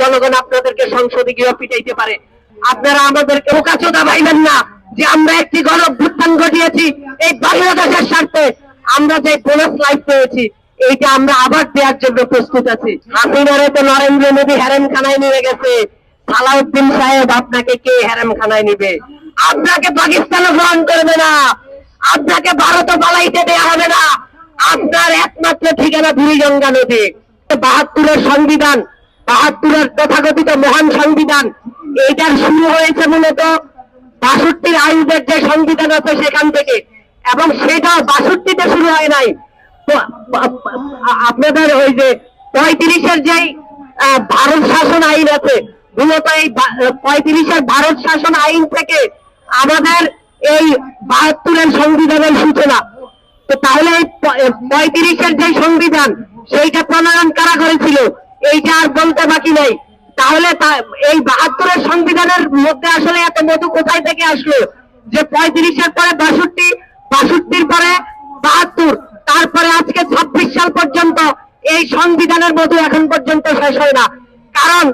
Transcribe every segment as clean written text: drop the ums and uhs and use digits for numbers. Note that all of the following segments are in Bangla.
জনগণ আপনাদেরকে সংসদে গিয়ে পিটাইতে পারে। আপনারা আমাদেরকে বোকাচোদা ভাইবেন না যে আমরা একটি গণ অভ্যুত্থান ঘটিয়েছি এই বাংলাদেশের স্বার্থে। আমরা যে বোনাস লাইফ পেয়েছি এইটা আমরা আবার দেওয়ার জন্য প্রস্তুত আছি। হাসিনারে তো নরেন্দ্র মোদী হেরেমখানায় নিয়ে গেছে, সালাউদ্দিন সাহেব আপনাকে কে হেরেমখানায় নিবে? আপনাকে পাকিস্তানও গ্রহণ করবে না, আপনাকে ভারতও পালাইতে দেওয়া হবে না। আপনার একমাত্র ঠিকানা বুড়িগঙ্গা নদী। ৭২-এর সংবিধান, ৭২-এর তথাকথিত মহান সংবিধান, এইটার শুরু হয়েছে মূলত ৬২ আইনের যে সংবিধান আছে সেখান থেকে, এবং সেটা ৬২-তে শুরু হয় নাই। আপনাদের ওই যে ৩৫-এর যে ভারত শাসন আইন আছে, মূলত এই ৩৫-এর ভারত শাসন আইন থেকে আমাদের এই ৭২-এর সংবিধানের সূচনা। তো তাহলে ৩৫-এর যে সংবিধান সেইটা প্রণয়ন কারা করেছিল এইটা আর বলতে বাকি নেই। তাহলে এই ৭২-এর সংবিধানের মধ্যে আসলে এত মধু কোথায় থেকে আসলো যে ৩৫-এর পরে ৬২, ৬২-র পরে ৭২, তারপরে আজকে ২৬ সাল পর্যন্ত এই সংবিধানের মধু এখন পর্যন্ত শেষ হয় না। কারণ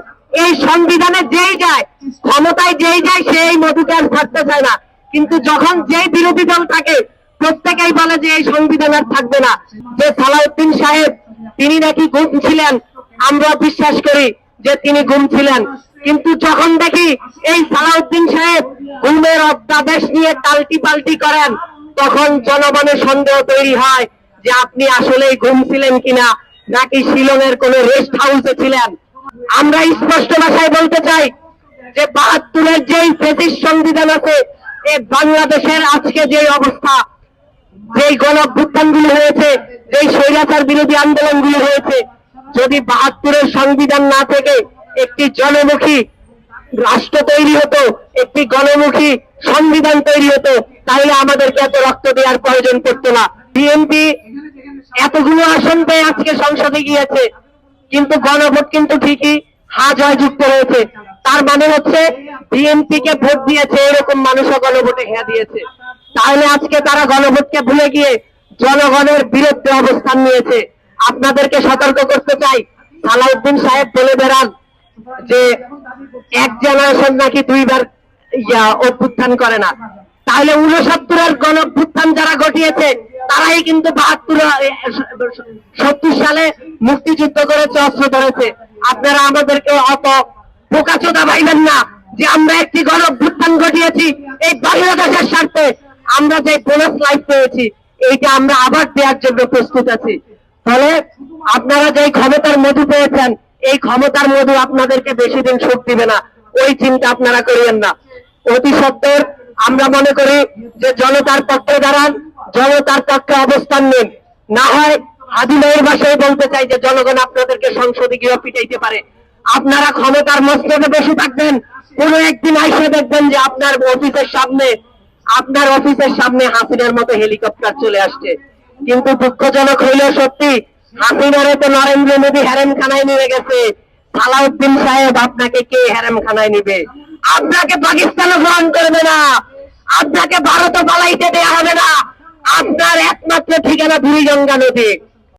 এই সংবিধানে যেই যায়, ক্ষমতায় যেই যায়, সেই মধুকে আর ছাড়তে চায় না। কিন্তু যখন যেই বিরোধী দল থাকে প্রত্যেকেই বলে যে এই সংবিধান আর থাকবে না। যে সালাউদ্দিন সাহেব তিনি নাকি গুম ছিলেন, আমরা বিশ্বাস করি যে তিনি গুম ছিলেন, কিন্তু যখন দেখি এই সালাউদ্দিন সাহেব গুমের অধ্যাদেশ নিয়ে টাল্টি পাল্টি করেন, তখন জনগণের সন্দেহ তৈরি হয় যে আপনি আসলেই গুম ছিলেন কিনা, নাকি শিলংয়ের কোন রেস্ট হাউসে ছিলেন। আমরা স্পষ্ট ভাষায় বলতে চাই যে ৭২-এর যেই ফ্যাসিস্ট সংবিধান আছে, এই বাংলাদেশের আজকে যে অবস্থা, যেই গণ অভ্যুত্থানগুলো হয়েছে, যেই স্বৈরাচার বিরোধী আন্দোলনগুলো হয়েছে, যদি ৭২-এর সংবিধান না থেকে একটি জনমুখী রাষ্ট্র তৈরি হতো, একটি গণমুখী সংবিধান তৈরি হতো, তাহলে আমাদেরকে এত রক্ত দেওয়ার প্রয়োজন পড়তো না। বিএনপি এতগুলো আসন পেয়ে আজকে সংসদে গিয়েছে, কিন্তু গণভোট কিন্তু ঠিকই হা জয়যুক্ত হয়েছে। তার মানে হচ্ছে বিএনপি কে ভোট দিয়েছে এরকম মানুষও গণভোটে হ্যাঁ দিয়েছে। তাহলে আজকে তারা গণভোটকে ভুলে গিয়ে জনগণের বিরুদ্ধে অবস্থান নিয়েছে। আপনাদেরকে সতর্ক করতে চাই, সালাউদ্দিন সাহেব বলে বেড়ান যে এক জেনারেশন নাকি দুইবার অভ্যুত্থান করে না। তাহলে ৬৯-এর গণ অভ্যুত্থান যারা ঘটিয়েছে তারাই কিন্তু ৭২ সালে মুক্তিযুদ্ধ করেছে, অস্ত্র ধরেছে। আপনারা আমাদেরকে অত বোকাচোদা ভাইবেন না যে আমরা একটি গণ অভ্যুত্থান ঘটিয়েছি এই বাংলাদেশের স্বার্থে। আমরা যে বোনাস লাইফ পেয়েছি এইটা আমরা আবার দেওয়ার জন্য প্রস্তুত আছি। ফলে আপনারা যে ক্ষমতার মধু পেয়েছেন, এই ক্ষমতার মধু আপনাদেরকে বেশি দিন সুখ দিবে না, ওই চিন্তা আপনারা করিয়েন না। অতি সত্বর আমরা মনে করি যে জনতার পক্ষে দাঁড়ান, জনতার পক্ষে অবস্থান নিন। না হয় হাদিমের ভাষায় বলতে চাই যে জনগণ আপনাদেরকে সংসদে গিয়ে পিটাইতে পারে। আপনারা ক্ষমতার মস্তকে বসে থাকবেন, কোন একদিন আইসে দেখবেন যে আপনার অফিসের সামনে হাসিনার মতো হেলিকপ্টার চলে আসছে। কিন্তু দুঃখজনক হইলেও সত্যি, হাসিনারে তো নরেন্দ্র মোদী হেরেমখানায় নিয়ে গেছে, সালাউদ্দিন সাহেব আপনাকে কে হেরেমখানায় নিবে? আপনাকে পাকিস্তানও গ্রহণ করবে না, আপনাকে ভারতও পালাইতে দেওয়া হবে না। আপনার একমাত্র ঠিকানা বুড়িগঙ্গা নদী।